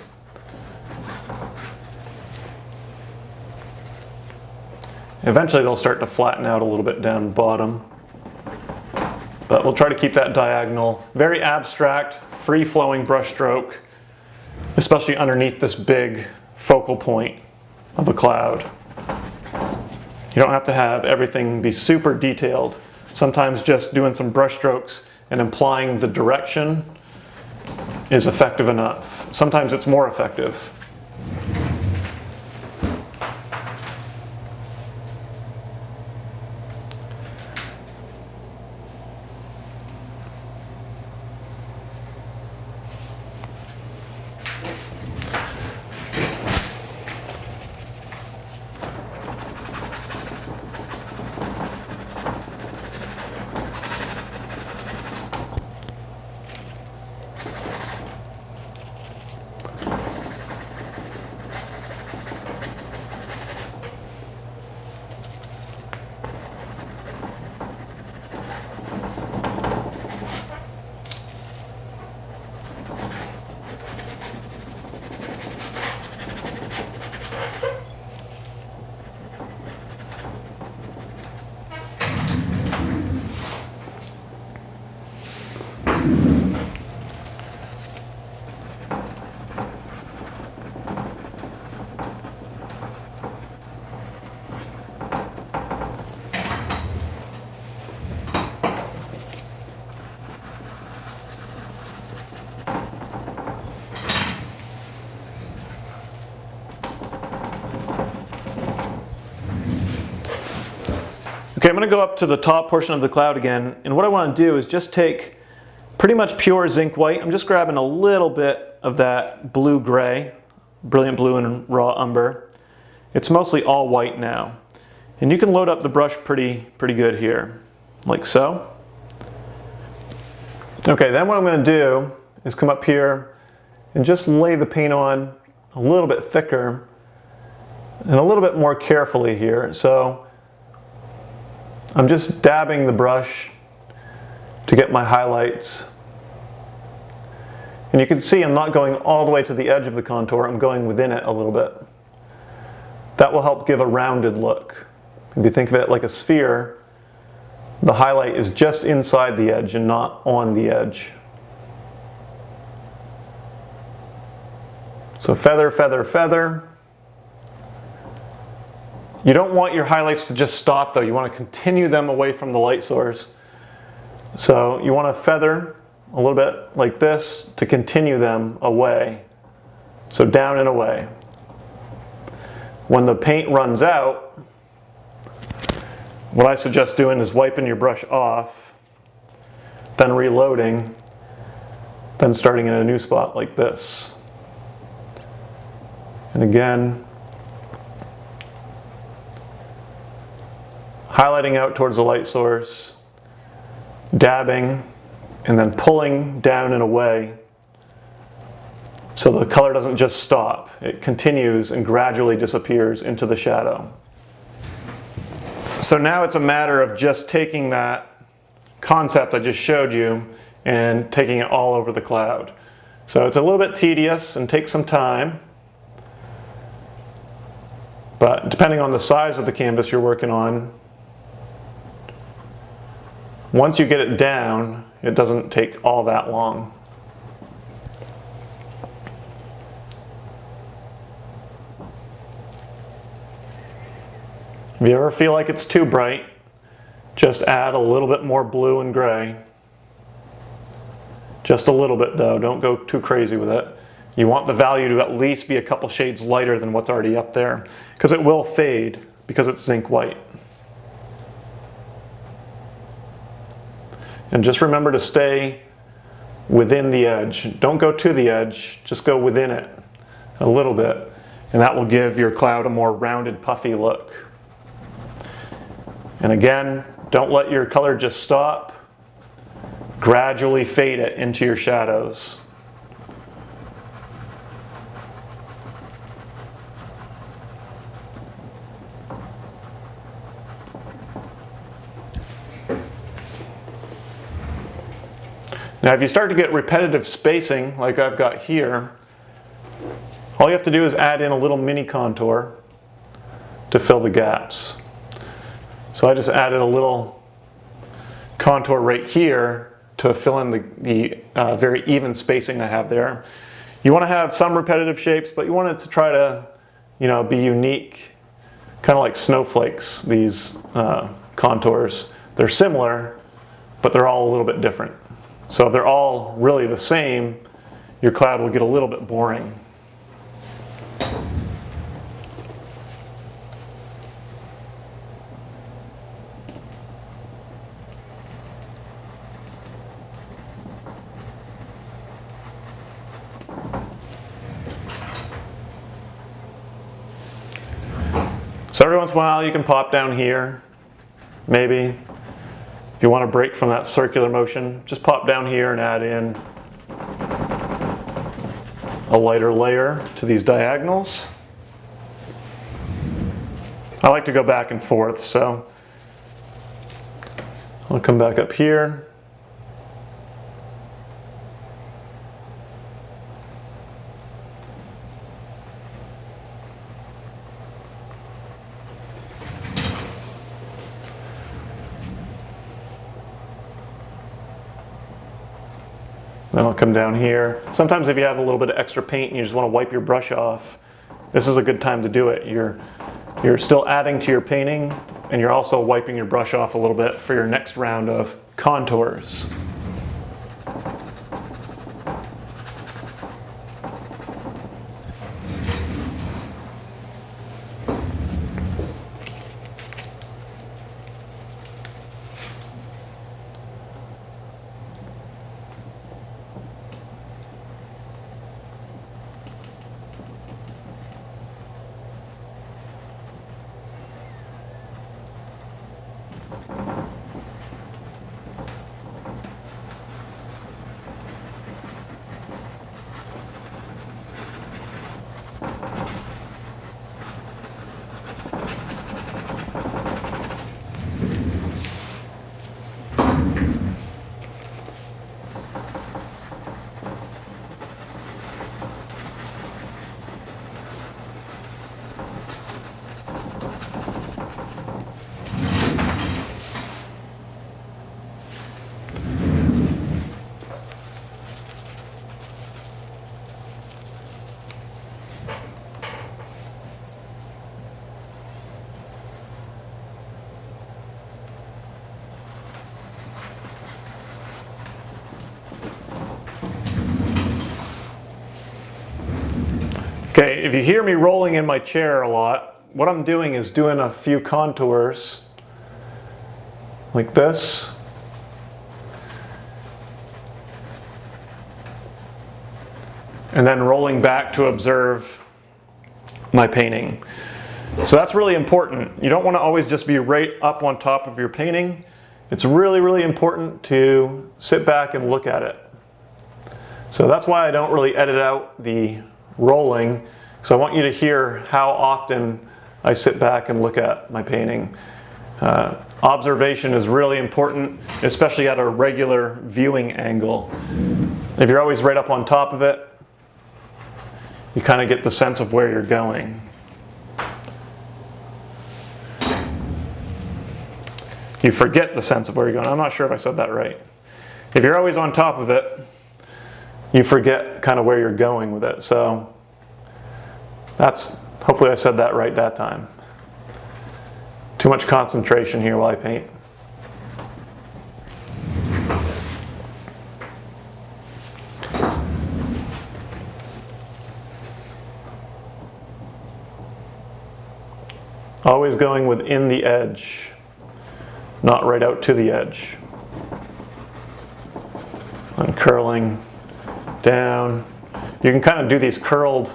Eventually they'll start to flatten out a little bit down the bottom. But we'll try to keep that diagonal very abstract, free-flowing brush stroke, especially underneath this big focal point of a cloud. You don't have to have everything be super detailed. Sometimes just doing some brush strokes and implying the direction is effective enough. Sometimes it's more effective. Okay, I'm going to go up to the top portion of the cloud again, and what I want to do is just take pretty much pure zinc white. I'm just grabbing a little bit of that blue-gray, brilliant blue and raw umber. It's mostly all white now. And you can load up the brush pretty good here, like so. Okay, then what I'm going to do is come up here and just lay the paint on a little bit thicker and a little bit more carefully here. So I'm just dabbing the brush to get my highlights. And you can see I'm not going all the way to the edge of the contour, I'm going within it a little bit. That will help give a rounded look. If you think of it like a sphere, the highlight is just inside the edge and not on the edge. So feather, feather, feather. You don't want your highlights to just stop though, you want to continue them away from the light source. So you want to feather a little bit like this to continue them away. So down and away. When the paint runs out, what I suggest doing is wiping your brush off, then reloading, then starting in a new spot like this. And again, highlighting out towards the light source, dabbing, and then pulling down and away so the color doesn't just stop. It continues and gradually disappears into the shadow. So now it's a matter of just taking that concept I just showed you and taking it all over the cloud. So it's a little bit tedious and takes some time, but depending on the size of the canvas you're working on, once you get it down, it doesn't take all that long. If you ever feel like it's too bright, just add a little bit more blue and gray. Just a little bit though, don't go too crazy with it. You want the value to at least be a couple shades lighter than what's already up there, because it will fade because it's zinc white. And just remember to stay within the edge. Don't go to the edge, just go within it a little bit. And that will give your cloud a more rounded, puffy look. And again, don't let your color just stop. Gradually fade it into your shadows. Now if you start to get repetitive spacing like I've got here, all you have to do is add in a little mini contour to fill the gaps. So I just added a little contour right here to fill in the very even spacing I have there. You want to have some repetitive shapes, but you want it to try to, be unique, kind of like snowflakes, these contours. They're similar, but they're all a little bit different. So if they're all really the same, your cloud will get a little bit boring. So every once in a while you can pop down here, maybe. If you want to break from that circular motion, just pop down here and add in a lighter layer to these diagonals. I like to go back and forth, so I'll come back up here. Then I'll come down here. Sometimes if you have a little bit of extra paint and you just want to wipe your brush off, this is a good time to do it. You're still adding to your painting and you're also wiping your brush off a little bit for your next round of contours. Okay, if you hear me rolling in my chair a lot, what I'm doing is doing a few contours like this. And then rolling back to observe my painting. So that's really important. You don't want to always just be right up on top of your painting. It's really, really important to sit back and look at it. So that's why I don't really edit out the rolling, because I want you to hear how often I sit back and look at my painting. Observation is really important, especially at a regular viewing angle. If you're always right up on top of it, you kind of get the sense of where you're going. You forget the sense of where you're going. I'm not sure if I said that right. If you're always on top of it, you forget kind of where you're going with it. So hopefully I said that right that time. Too much concentration here while I paint. Always going within the edge, not right out to the edge. And curling down. You can kind of do these curled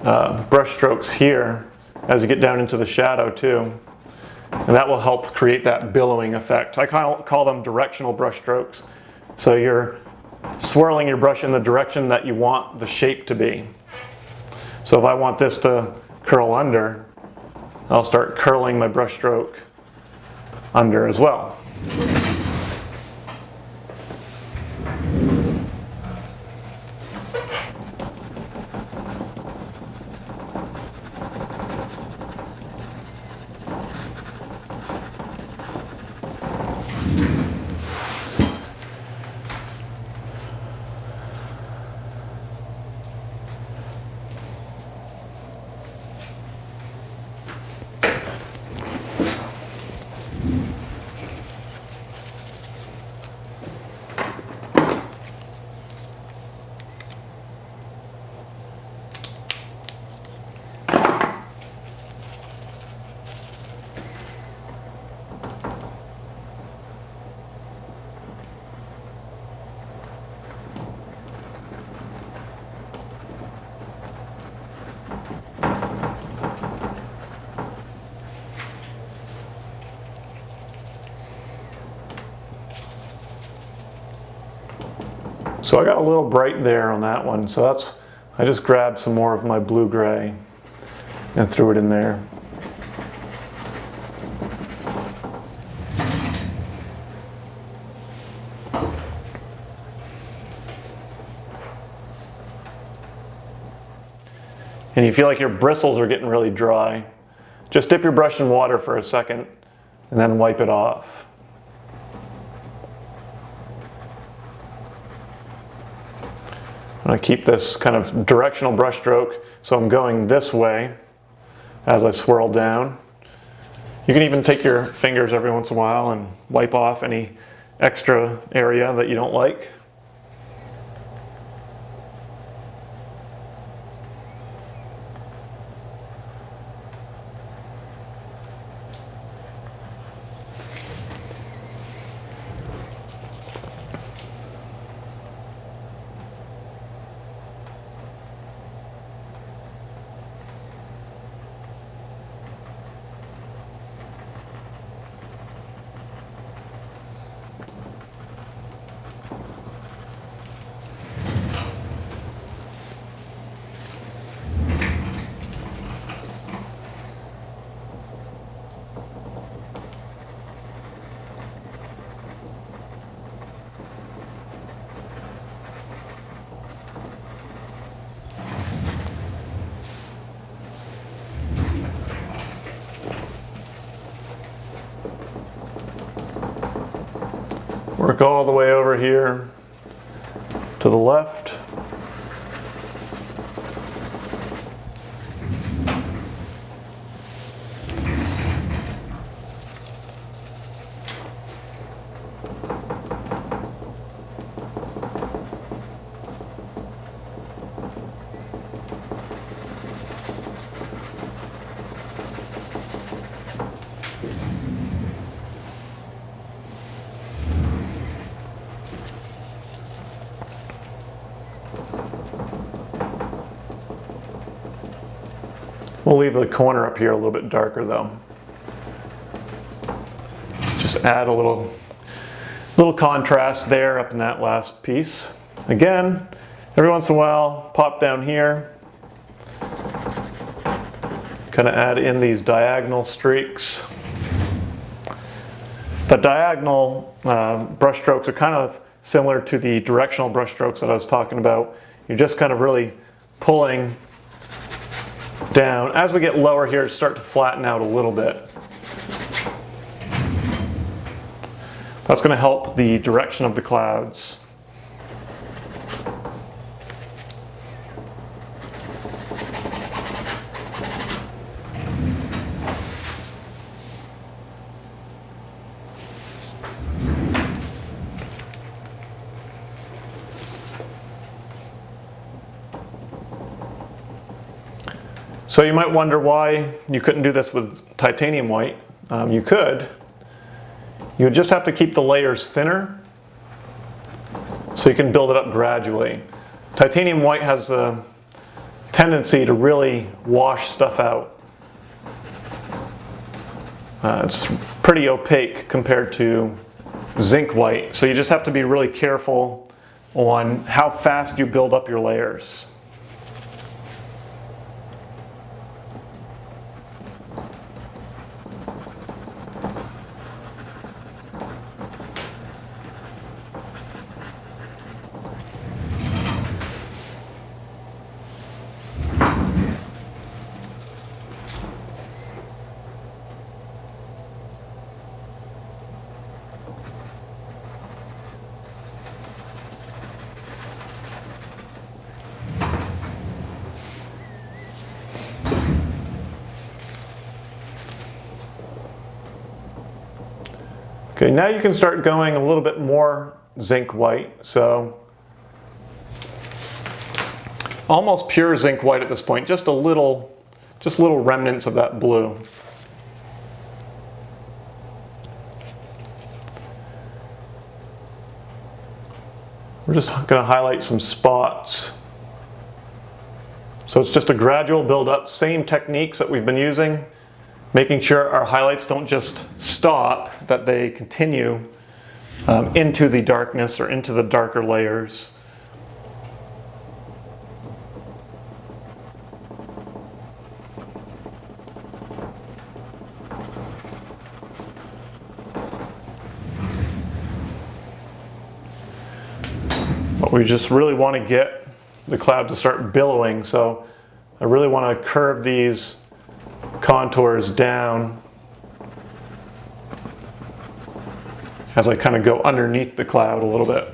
brush strokes here as you get down into the shadow too. And that will help create that billowing effect. I call them directional brush strokes. So you're swirling your brush in the direction that you want the shape to be. So if I want this to curl under, I'll start curling my brush stroke under as well. So I got a little bright there on that one, so I just grabbed some more of my blue-gray and threw it in there. And you feel like your bristles are getting really dry, just dip your brush in water for a second and then wipe it off. I'm going to keep this kind of directional brush stroke, so I'm going this way as I swirl down. You can even take your fingers every once in a while and wipe off any extra area that you don't like. Work all the way over here to the left. We'll leave the corner up here a little bit darker though. Just add a little contrast there up in that last piece. Again, every once in a while, pop down here. Kind of add in these diagonal streaks. The diagonal brush strokes are kind of similar to the directional brush strokes that I was talking about. You're just kind of really pulling down. As we get lower here, start to flatten out a little bit. That's going to help the direction of the clouds. So you might wonder why you couldn't do this with titanium white. You could. You would just have to keep the layers thinner so you can build it up gradually. Titanium white has a tendency to really wash stuff out. It's pretty opaque compared to zinc white, so you just have to be really careful on how fast you build up your layers. Okay, now you can start going a little bit more zinc white. So almost pure zinc white at this point, just little remnants of that blue. We're just going to highlight some spots. So it's just a gradual build up, same techniques that we've been using. Making sure our highlights don't just stop, that they continue into the darkness or into the darker layers But we just really want to get the cloud to start billowing, so I really want to curve these contours down as I kind of go underneath the cloud a little bit.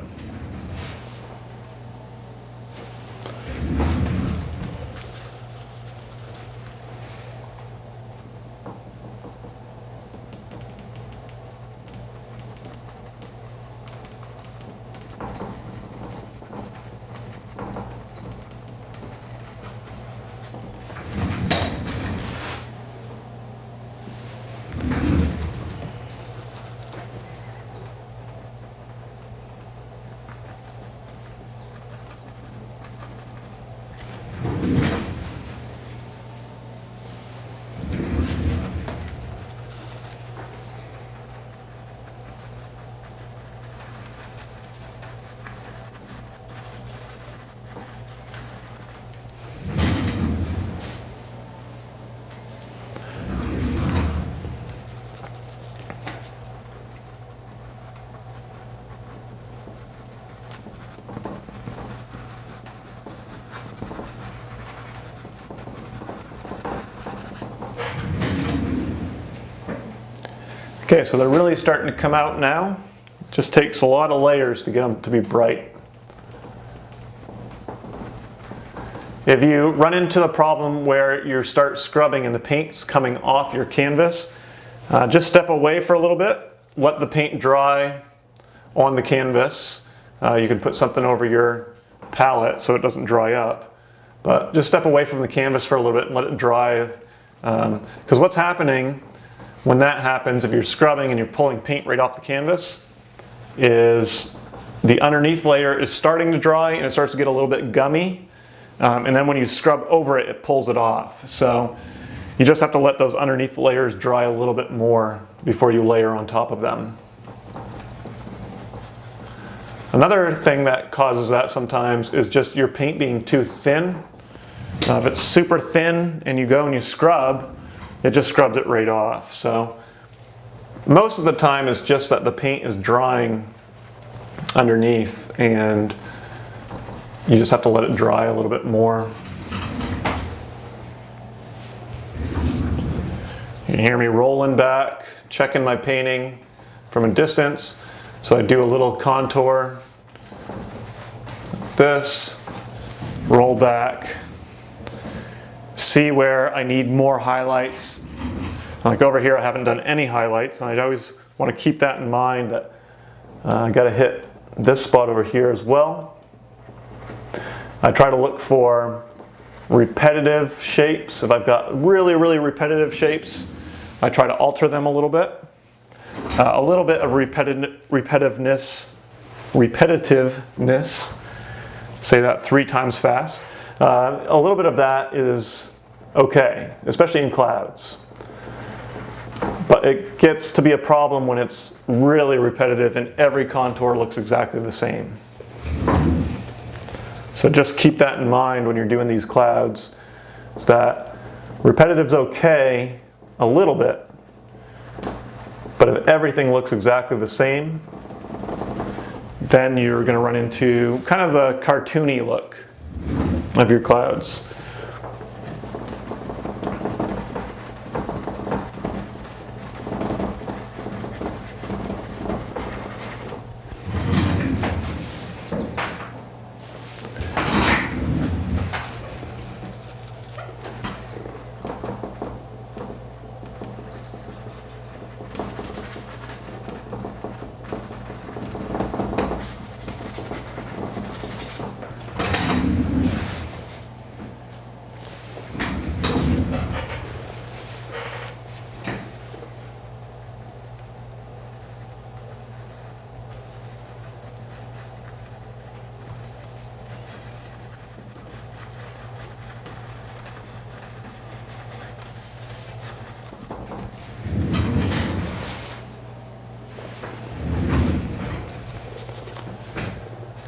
Okay, so they're really starting to come out now. It just takes a lot of layers to get them to be bright. If you run into the problem where you start scrubbing and the paint's coming off your canvas, just step away for a little bit, let the paint dry on the canvas. You can put something over your palette so it doesn't dry up, but just step away from the canvas for a little bit and let it dry. Because what's happening when that happens, if you're scrubbing and you're pulling paint right off the canvas, is the underneath layer is starting to dry and it starts to get a little bit gummy. And then when you scrub over it, it pulls it off. So you just have to let those underneath layers dry a little bit more before you layer on top of them. Another thing that causes that sometimes is just your paint being too thin. If it's super thin and you go and you scrub, it just scrubs it right off. So most of the time it's just that the paint is drying underneath and you just have to let it dry a little bit more. You can hear me rolling back, checking my painting from a distance. So I do a little contour like this, roll back, see where I need more highlights. Like over here I haven't done any highlights, and I always want to keep that in mind that I got to hit this spot over here as well. I try to look for repetitive shapes. If I've got really repetitive shapes, I try to alter them a little bit. A little bit of repetitiveness, say that 3 times fast. A little bit of that is okay, especially in clouds. But it gets to be a problem when it's really repetitive and every contour looks exactly the same. So just keep that in mind when you're doing these clouds, is that repetitive's okay a little bit, but if everything looks exactly the same, then you're going to run into kind of the cartoony look of your clouds.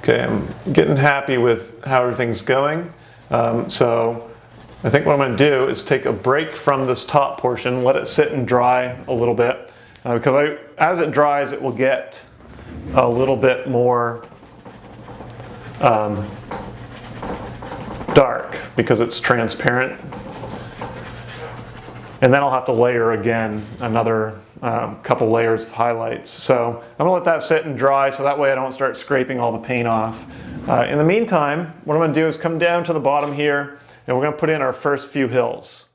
Okay, I'm getting happy with how everything's going. So I think what I'm going to do is take a break from this top portion, let it sit and dry a little bit. Because as it dries, it will get a little bit more dark because it's transparent. And then I'll have to layer again another couple layers of highlights. So I'm gonna let that sit and dry so that way I don't start scraping all the paint off. In the meantime, what I'm gonna do is come down to the bottom here and we're gonna put in our first few hills.